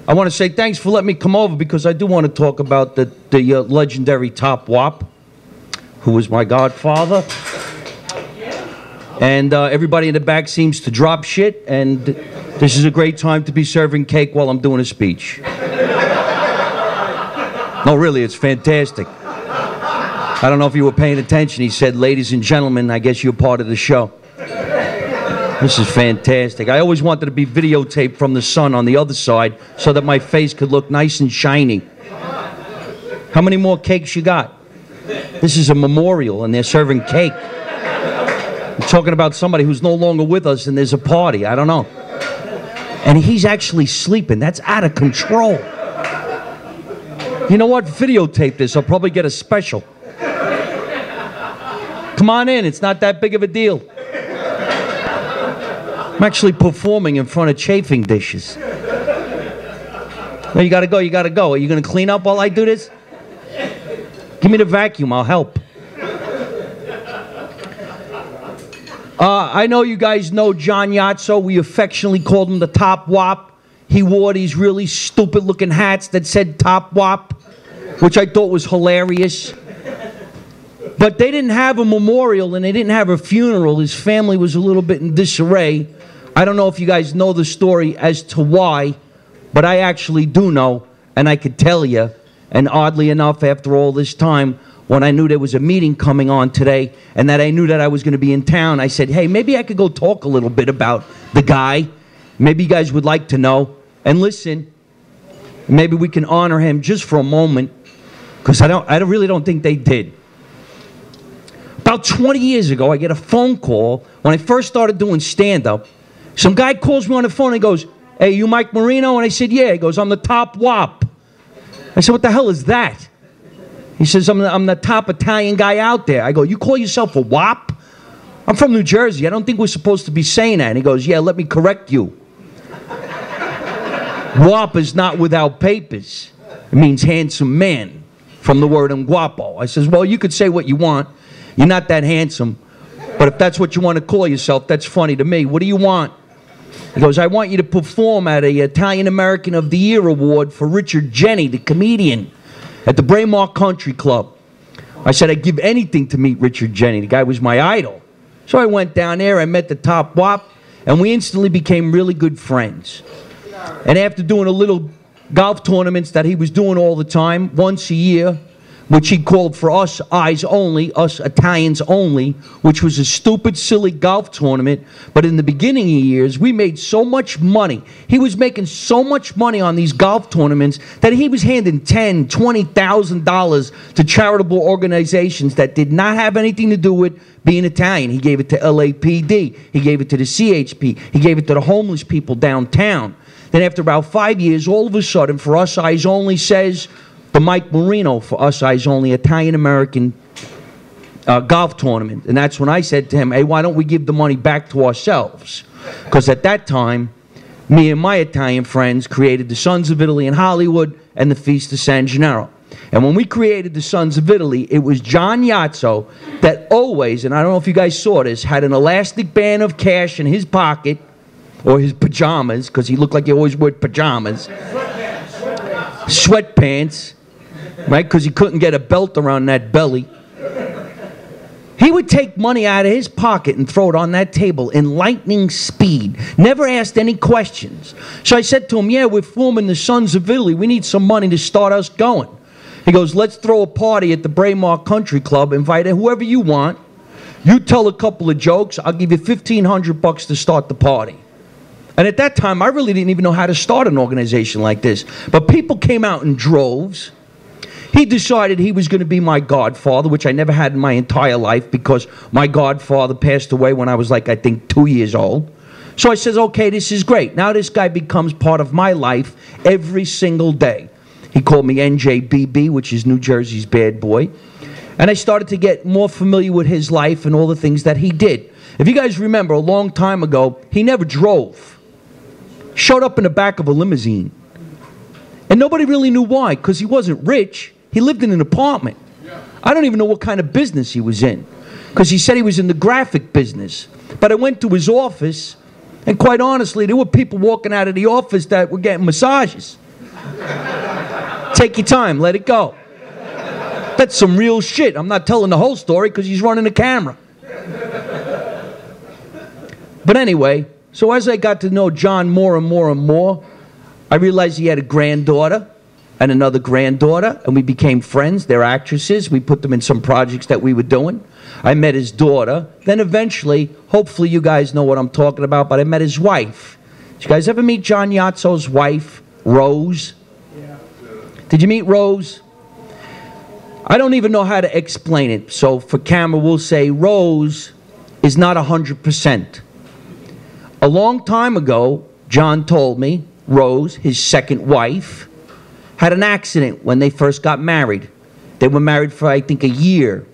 I want to say thanks for letting me come over because I do want to talk about the legendary Top Wop, who was my godfather. And everybody in the back seems to drop shit, and this is a great time to be serving cake while I'm doing a speech. No, really, it's fantastic. I don't know if you were paying attention. He said, ladies and gentlemen, I guess you're part of the show. This is fantastic. I always wanted to be videotaped from the sun on the other side so that my face could look nice and shiny. How many more cakes you got? This is a memorial, and they're serving cake. We're talking about somebody who's no longer with us, and there's a party. I don't know. And he's actually sleeping. That's out of control. You know what? Videotape this. I'll probably get a special. Come on in. It's not that big of a deal. I'm actually performing in front of chafing dishes. No, you gotta go, you gotta go. Are you gonna clean up while I do this? Give me the vacuum, I'll help. I know you guys know John Yozzo. We affectionately called him the Top Wop. He wore these really stupid looking hats that said Top Wop, which I thought was hilarious. But they didn't have a memorial and they didn't have a funeral. His family was a little bit in disarray. I don't know if you guys know the story as to why, but I actually do know, and I could tell you. And oddly enough, after all this time, when I knew there was a meeting coming on today, and that I knew that I was going to be in town, I said, hey, maybe I could go talk a little bit about the guy. Maybe you guys would like to know. And listen, maybe we can honor him just for a moment, because I really don't think they did. About 20 years ago, I get a phone call when I first started doing stand-up. Some guy calls me on the phone and he goes, hey, you Mike Marino? And I said, yeah. He goes, I'm the Top Wop. I said, what the hell is that? He says, I'm the top Italian guy out there. I go, you call yourself a wop? I'm from New Jersey. I don't think we're supposed to be saying that. And he goes, yeah, let me correct you. Wop is not without papers. It means handsome man, from the word guapo. I says, well, you could say what you want. You're not that handsome. But if that's what you want to call yourself, that's funny to me. What do you want? He goes, I want you to perform at a Italian American of the Year award for Richard Jeni, the comedian, at the Braemar Country Club. I said, I'd give anything to meet Richard Jeni. The guy was my idol. So I went down there, I met the Top Wop, and we instantly became really good friends. And after doing a little golf tournaments that he was doing all the time, once a year, which he called for us eyes only, us Italians only, which was a stupid, silly golf tournament. But in the beginning of years, we made so much money. He was making so much money on these golf tournaments that he was handing $10,000, $20,000 to charitable organizations that did not have anything to do with being Italian. He gave it to LAPD. He gave it to the CHP. He gave it to the homeless people downtown. Then after about 5 years, all of a sudden, for us eyes only says, the Mike Marino, for us eyes only, Italian-American golf tournament. And that's when I said to him, hey, why don't we give the money back to ourselves? Because at that time, me and my Italian friends created the Sons of Italy in Hollywood and the Feast of San Gennaro. And when we created the Sons of Italy, it was John Yozzo that always, and I don't know if you guys saw this, had an elastic band of cash in his pocket, or his pajamas, because he looked like he always wore pajamas, sweatpants, right, because he couldn't get a belt around that belly. He would take money out of his pocket and throw it on that table in lightning speed. Never asked any questions. So I said to him, yeah, we're forming the Sons of Italy. We need some money to start us going. He goes, let's throw a party at the Braemar Country Club. Invite whoever you want. You tell a couple of jokes. I'll give you $1,500 to start the party. And at that time, I really didn't even know how to start an organization like this. But people came out in droves. He decided he was going to be my godfather, which I never had in my entire life because my godfather passed away when I was like, I think, 2 years old. So I says, okay, this is great. Now this guy becomes part of my life every single day. He called me NJBB, which is New Jersey's bad boy. And I started to get more familiar with his life and all the things that he did. If you guys remember, a long time ago, he never drove. Showed up in the back of a limousine. And nobody really knew why, because he wasn't rich. He lived in an apartment. I don't even know what kind of business he was in, because he said he was in the graphic business. But I went to his office, and quite honestly, there were people walking out of the office that were getting massages. Take your time, let it go. That's some real shit. I'm not telling the whole story because he's running the camera. But anyway, so as I got to know John more and more and more, I realized he had a granddaughter and another granddaughter, and we became friends. They're actresses. We put them in some projects that we were doing. I met his daughter. Then eventually, hopefully you guys know what I'm talking about, but I met his wife. Did you guys ever meet John Yozzo's wife, Rose? Yeah. Did you meet Rose? I don't even know how to explain it, so for camera we'll say Rose is not 100%. A long time ago, John told me Rose, his second wife, had an accident when they first got married. They were married for, I think, a year.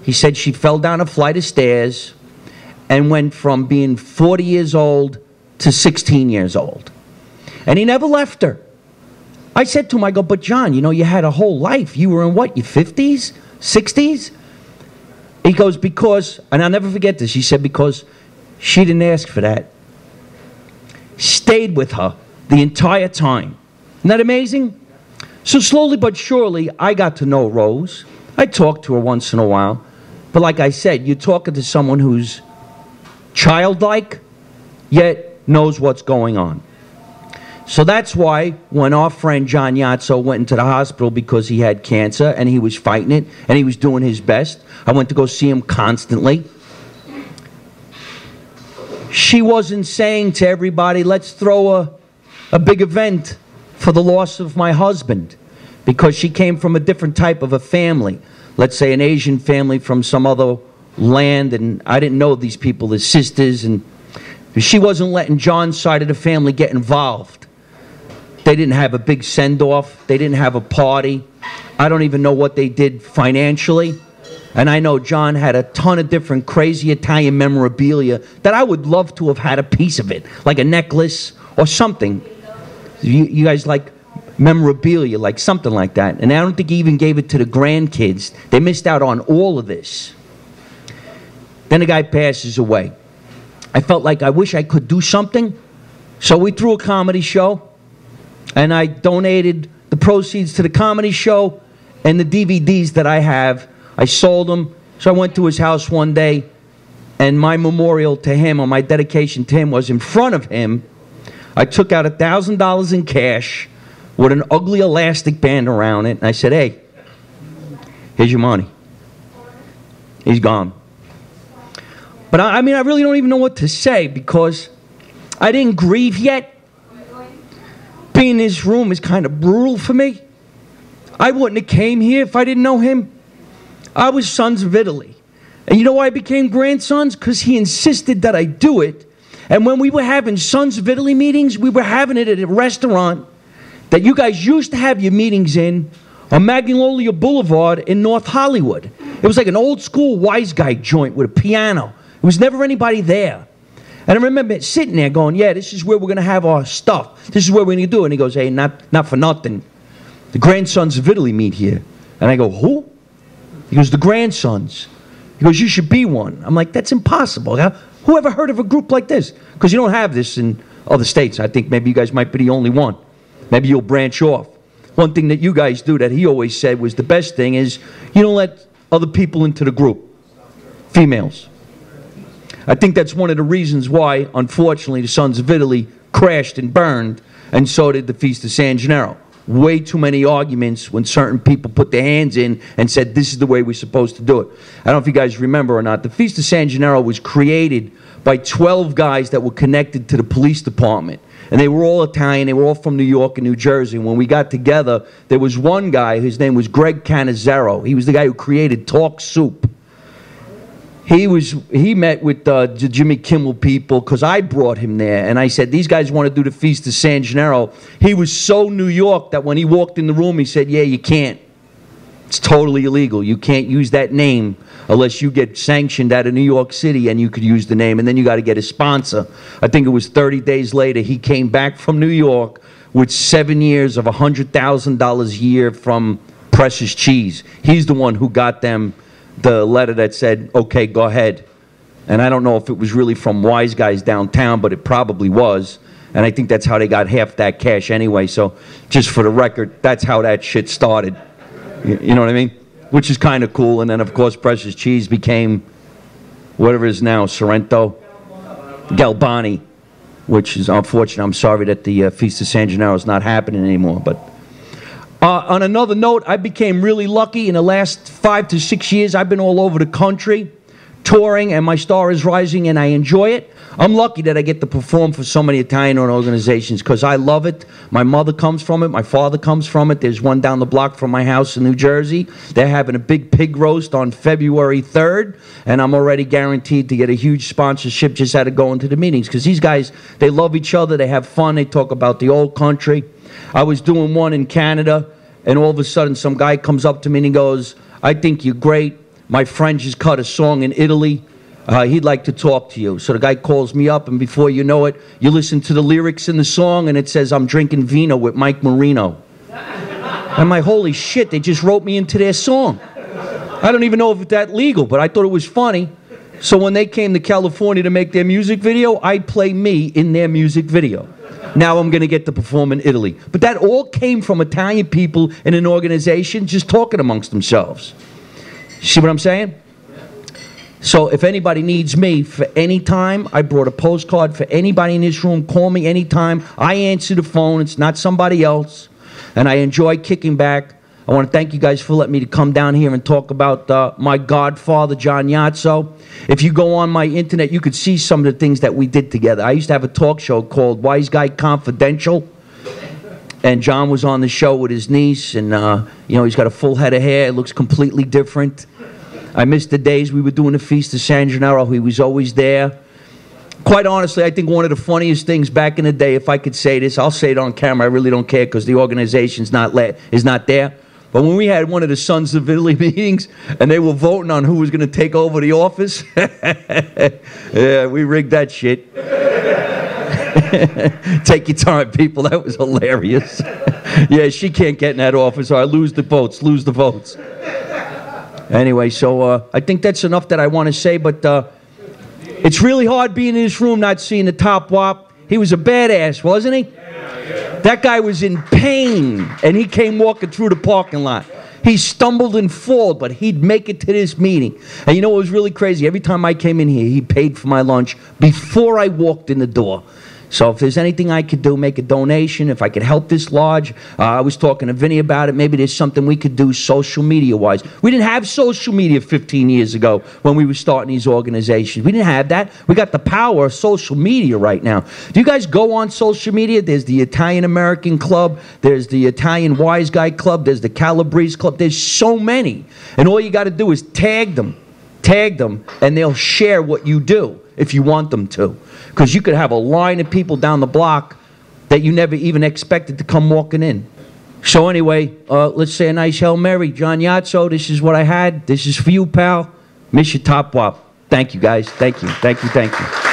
He said she fell down a flight of stairs and went from being 40 years old to 16 years old. And he never left her. I said to him, I go, but John, you know, you had a whole life. You were in what, your 50s, 60s? He goes, because, and I'll never forget this, he said, because she didn't ask for that. Stayed with her the entire time. Isn't that amazing? So slowly but surely, I got to know Rose. I talked to her once in a while. But like I said, you're talking to someone who's childlike, yet knows what's going on. So that's why when our friend John Yozzo went into the hospital because he had cancer and he was fighting it and he was doing his best, I went to go see him constantly. She wasn't saying to everybody, let's throw a big event for the loss of my husband, because she came from a different type of a family. Let's say an Asian family from some other land, and I didn't know these people as sisters, and she wasn't letting John's side of the family get involved. They didn't have a big send-off. They didn't have a party. I don't even know what they did financially. And I know John had a ton of different crazy Italian memorabilia that I would love to have had a piece of it, like a necklace or something. You guys like memorabilia, like something like that. And I don't think he even gave it to the grandkids. They missed out on all of this. Then the guy passes away. I felt like I wish I could do something. So we threw a comedy show. And I donated the proceeds to the comedy show and the DVDs that I have. I sold them. So I went to his house one day, and my memorial to him, or my dedication to him, was in front of him. I took out $1,000 in cash with an ugly elastic band around it, and I said, hey, here's your money. He's gone. But I mean, I really don't even know what to say, because I didn't grieve yet. Being in this room is kind of brutal for me. I wouldn't have came here if I didn't know him. I was Sons of Italy. And you know why I became Grandsons? Because he insisted that I do it. And when we were having Sons of Italy meetings, we were having it at a restaurant that you guys used to have your meetings in on Magnolia Boulevard in North Hollywood. It was like an old school wise guy joint with a piano. There was never anybody there. And I remember sitting there going, yeah, this is where we're going to have our stuff. This is where we're going to do it. And he goes, hey, not for nothing. The Grandsons of Italy meet here. And I go, who? He goes, the Grandsons. He goes, you should be one. I'm like, that's impossible. Who ever heard of a group like this? Because you don't have this in other states. I think maybe you guys might be the only one. Maybe you'll branch off. One thing that you guys do that he always said was the best thing is you don't let other people into the group. Females. I think that's one of the reasons why, unfortunately, the Sons of Italy crashed and burned, and so did the Feast of San Gennaro. Way too many arguments when certain people put their hands in and said, this is the way we're supposed to do it. I don't know if you guys remember or not. The Feast of San Gennaro was created by 12 guys that were connected to the police department. And they were all Italian. They were all from New York and New Jersey. And when we got together, there was one guy, his name was Greg Canizzaro. He was the guy who created Talk Soup. He met with the Jimmy Kimmel people because I brought him there. And I said, these guys want to do the Feast of San Gennaro. He was so New York that when he walked in the room, he said, yeah, you can't. It's totally illegal. You can't use that name unless you get sanctioned out of New York City, and you could use the name. And then you got to get a sponsor. I think it was 30 days later, he came back from New York with 7 years of $100,000 a year from Precious Cheese. He's the one who got them the letter that said, okay, go ahead. And I don't know if it was really from Wise Guys downtown, but it probably was. And I think that's how they got half that cash anyway. So just for the record, that's how that shit started. You know what I mean? Which is kind of cool. And then, of course, Precious Cheese became whatever it is now, Sorrento, Galbani, which is unfortunate. I'm sorry that the Feast of San Gennaro is not happening anymore. But on another note, I became really lucky. In the last 5 to 6 years, I've been all over the country touring, and my star is rising, and I enjoy it. I'm lucky that I get to perform for so many Italian-owned organizations because I love it. My mother comes from it. My father comes from it. There's one down the block from my house in New Jersey. They're having a big pig roast on February 3rd, and I'm already guaranteed to get a huge sponsorship just out of going to the meetings because these guys, they love each other. They have fun. They talk about the old country. I was doing one in Canada, and all of a sudden some guy comes up to me and he goes, "I think you're great. My friend just cut a song in Italy. He'd like to talk to you." So the guy calls me up, and before you know it, you listen to the lyrics in the song, and it says, "I'm drinking vino with Mike Marino." I'm like, holy shit, they just wrote me into their song. I don't even know if it's that legal, but I thought it was funny. So when they came to California to make their music video, I play me in their music video. Now I'm going to get to perform in Italy. But that all came from Italian people in an organization just talking amongst themselves. See what I'm saying? So if anybody needs me for any time, I brought a postcard for anybody in this room. Call me anytime. I answer the phone. It's not somebody else. And I enjoy kicking back. I want to thank you guys for letting me to come down here and talk about my godfather, John Yozzo. If you go on my internet, you could see some of the things that we did together. I used to have a talk show called Wise Guy Confidential. And John was on the show with his niece, and you know, he's got a full head of hair. It looks completely different. I miss the days we were doing the Feast of San Gennaro. He was always there. Quite honestly, I think one of the funniest things back in the day, if I could say this, I'll say it on camera. I really don't care because the organization's is not there. But when we had one of the Sons of Italy meetings, and they were voting on who was going to take over the office, yeah, we rigged that shit. Take your time, people. That was hilarious. Yeah, she can't get in that office, or I lose the votes, lose the votes. Anyway, so I think that's enough that I want to say, but it's really hard being in this room not seeing the Top Wop. He was a badass, wasn't he? Yeah. That guy was in pain, and he came walking through the parking lot. He stumbled and fall, but he'd make it to this meeting. And you know what was really crazy? Every time I came in here, he paid for my lunch before I walked in the door. So if there's anything I could do, make a donation. If I could help this lodge, I was talking to Vinny about it. Maybe there's something we could do social media-wise. We didn't have social media 15 years ago when we were starting these organizations. We didn't have that. We got the power of social media right now. Do you guys go on social media? There's the Italian American Club. There's the Italian Wise Guy Club. There's the Calabrese Club. There's so many. And all you got to do is tag them, and they'll share what you do if you want them to. Because you could have a line of people down the block that you never even expected to come walking in. So anyway, let's say a nice Hail Mary. John Yozzo, this is what I had. This is for you, pal. Miss your Top Wop. Thank you, guys. Thank you. Thank you. Thank you.